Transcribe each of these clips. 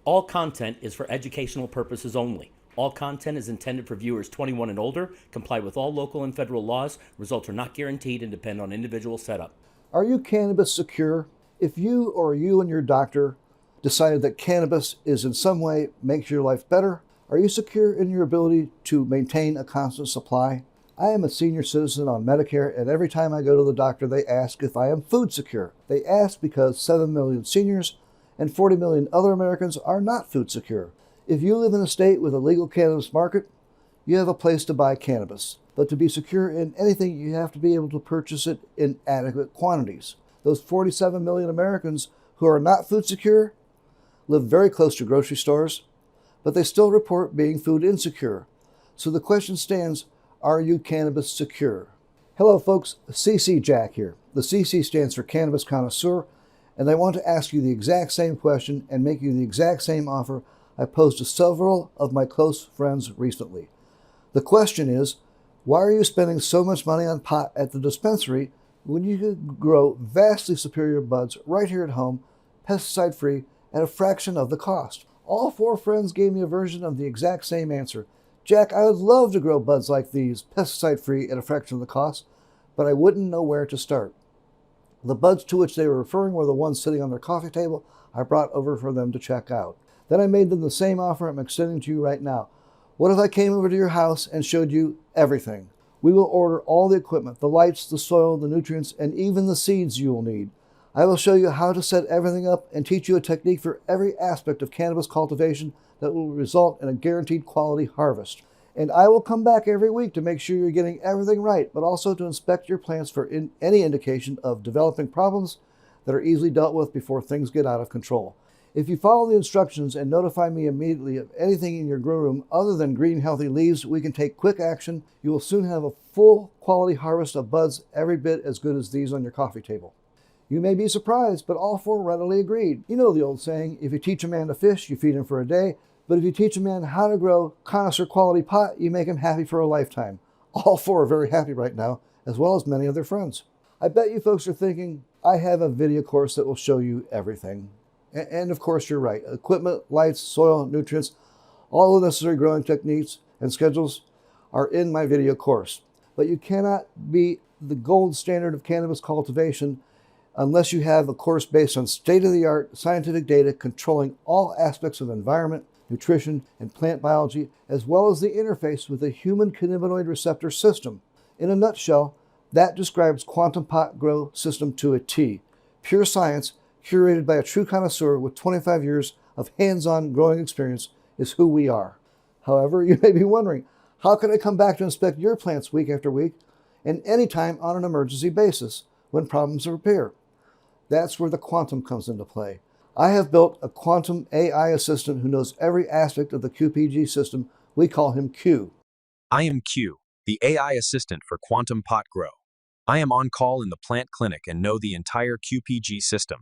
All content is for educational purposes only. All content is intended for viewers 21 and older, comply with all local and federal laws. Results are not guaranteed and depend on individual setup. Are you cannabis secure? If you or you and your doctor decided that cannabis is in some way makes your life better, are you secure in your ability to maintain a constant supply? I am a senior citizen on Medicare, and every time I go to the doctor, they ask if I am food secure. They ask because 7 million seniors and 40 million other Americans are not food secure. If you live in a state with a legal cannabis market, you have a place to buy cannabis. But to be secure in anything, you have to be able to purchase it in adequate quantities. Those 47 million Americans who are not food secure live very close to grocery stores, but they still report being food insecure. So the question stands, are you cannabis secure? Hello folks, CC Jack here. The CC stands for Cannabis Connoisseur, and I want to ask you the exact same question and make you the exact same offer I posed to several of my close friends recently. The question is, why are you spending so much money on pot at the dispensary when you could grow vastly superior buds right here at home, pesticide-free, at a fraction of the cost? All four friends gave me a version of the exact same answer. Jack, I would love to grow buds like these, pesticide-free at a fraction of the cost, but I wouldn't know where to start. The buds to which they were referring were the ones sitting on their coffee table I brought over for them to check out. Then I made them the same offer I'm extending to you right now. What if I came over to your house and showed you everything? We will order all the equipment, the lights, the soil, the nutrients, and even the seeds you will need. I will show you how to set everything up and teach you a technique for every aspect of cannabis cultivation that will result in a guaranteed quality harvest. And I will come back every week to make sure you're getting everything right, but also to inspect your plants for any indication of developing problems that are easily dealt with before things get out of control. If you follow the instructions and notify me immediately of anything in your grow room other than green, healthy leaves, we can take quick action. You will soon have a full quality harvest of buds every bit as good as these on your coffee table. You may be surprised, but all four readily agreed. You know the old saying, if you teach a man to fish, you feed him for a day. But if you teach a man how to grow connoisseur quality pot, you make him happy for a lifetime. All four are very happy right now, as well as many of their friends. I bet you folks are thinking, I have a video course that will show you everything. And of course, you're right. Equipment, lights, soil, nutrients, all the necessary growing techniques and schedules are in my video course. But you cannot be the gold standard of cannabis cultivation unless you have a course based on state-of-the-art scientific data controlling all aspects of environment, nutrition, and plant biology, as well as the interface with the human cannabinoid receptor system. In a nutshell, that describes quantum pot grow system to a T. Pure science, curated by a true connoisseur with 25 years of hands-on growing experience, is who we are. However, you may be wondering, how can I come back to inspect your plants week after week and anytime on an emergency basis when problems appear? That's where the quantum comes into play. I have built a quantum AI assistant who knows every aspect of the QPG system. We call him Q. I am Q, the AI assistant for Quantum Pot Grow. I am on call in the plant clinic and know the entire QPG system.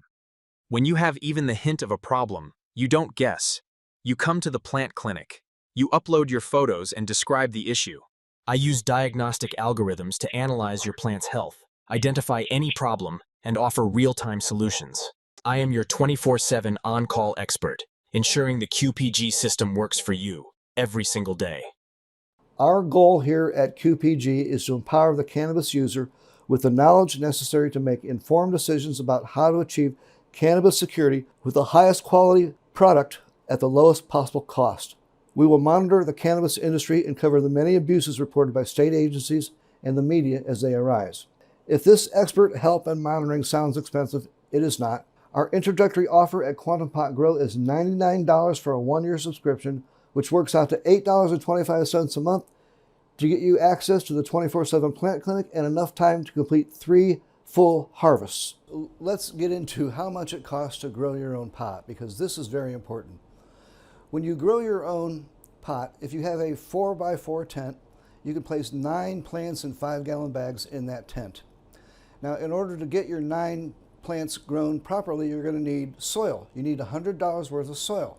When you have even the hint of a problem, you don't guess. You come to the plant clinic. You upload your photos and describe the issue. I use diagnostic algorithms to analyze your plant's health, identify any problem, and offer real-time solutions. I am your 24/7 on-call expert, ensuring the QPG system works for you every single day. Our goal here at QPG is to empower the cannabis user with the knowledge necessary to make informed decisions about how to achieve cannabis security with the highest quality product at the lowest possible cost. We will monitor the cannabis industry and cover the many abuses reported by state agencies and the media as they arise. If this expert help and monitoring sounds expensive, it is not. Our introductory offer at Quantum Pot Grow is $99 for a one-year subscription, which works out to $8.25 a month to get you access to the 24/7 plant clinic and enough time to complete 3 full harvests. Let's get into how much it costs to grow your own pot, because this is very important. When you grow your own pot, if you have a 4x4 tent, you can place 9 plants in 5-gallon bags in that tent. Now, in order to get your 9 plants grown properly, you're going to need soil. You need $100 worth of soil.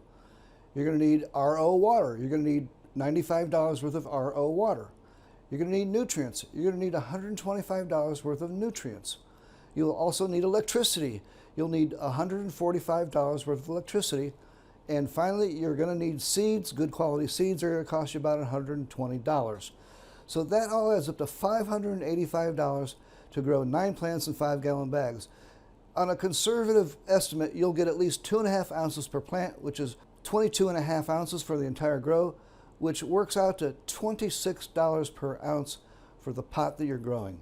You're going to need RO water. You're going to need $95 worth of RO water. You're going to need nutrients. You're going to need $125 worth of nutrients. You'll also need electricity. You'll need $145 worth of electricity And finally, you're going to need seeds. Good quality seeds are going to cost you about $120. So that all adds up to $585 to grow 9 plants in 5-gallon bags. On a conservative estimate, you'll get at least 2.5 ounces per plant, which is 22.5 ounces for the entire grow, which works out to $26 per ounce for the pot that you're growing.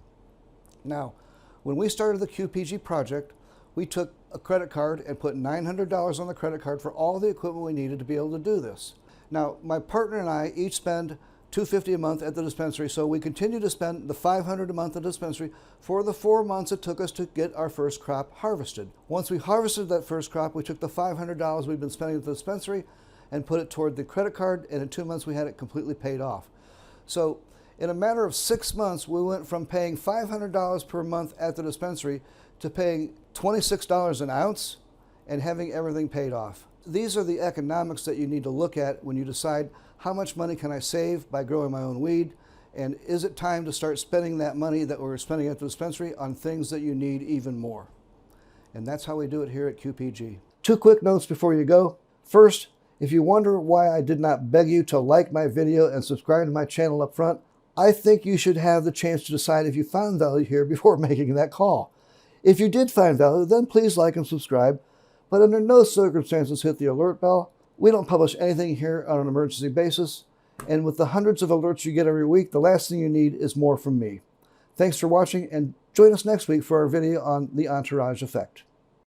Now, when we started the QPG project, we took a credit card and put $900 on the credit card for all the equipment we needed to be able to do this. Now, my partner and I each spend $250 a month at the dispensary, so we continue to spend the $500 a month at the dispensary for the 4 months it took us to get our first crop harvested. Once we harvested that first crop, we took the $500 we've been spending at the dispensary and put it toward the credit card, and in 2 months we had it completely paid off. So in a matter of 6 months, we went from paying $500 per month at the dispensary to paying $26 an ounce and having everything paid off. These are the economics that you need to look at when you decide how much money can I save by growing my own weed, and is it time to start spending that money that we're spending at the dispensary on things that you need even more. And that's how we do it here at QPG. 2 quick notes before you go. First, if you wonder why I did not beg you to like my video and subscribe to my channel up front, I think you should have the chance to decide if you found value here before making that call. If you did find value, then please like and subscribe, but under no circumstances hit the alert bell. We don't publish anything here on an emergency basis, and with the hundreds of alerts you get every week, the last thing you need is more from me. Thanks for watching, and join us next week for our video on the entourage effect.